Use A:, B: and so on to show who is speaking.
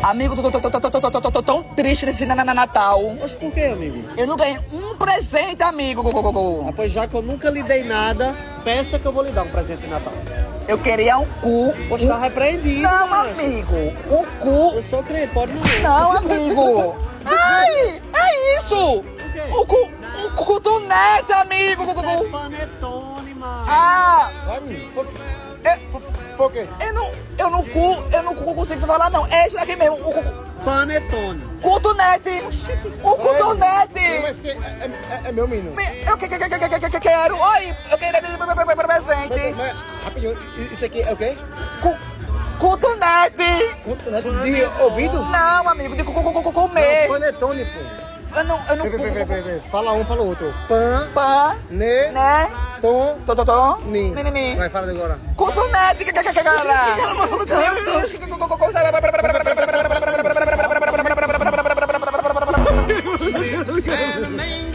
A: Amigo, tô tão triste nesse Natal.
B: Mas por quê, amigo?
A: Eu não ganhei um presente, amigo.
B: Ah, pois já que eu nunca lhe dei nada, peça que eu vou lhe dar um presente de Natal.
A: Eu queria um cu.
B: Poxa, tá repreendido.
A: Não,
B: Márcio.
A: amigo. Um cu.
B: Eu sou crente, pode não.
A: Não, amigo. Ai, é isso.
B: quê?
A: Um cotonete, amigo.
B: Isso é panetone, mano.
A: Ah,
C: Vai, menino.
A: é,
C: Foi o quê?
A: eu não consigo falar, não. É esse daqui mesmo.
B: Panetone.
A: Cotonete. O cotonete.
C: Mas que é meu, menino.
A: Eu quero. Oi, eu quero presente.
C: Mas, rapidinho, isso aqui é o quê?
A: Cotonete.
C: De ouvido?
A: Não, amigo, de comer.
C: Panetone, pô.
A: Eu não.
C: Peraí. Fala um, fala outro. Pan,
A: Pã,
C: ne,
A: né?
C: tom,
A: Tototó.
C: ni.
A: Ni.
C: Vai, fala agora.
A: Cotonete, cara. Meu Deus, que coisa.
D: And the main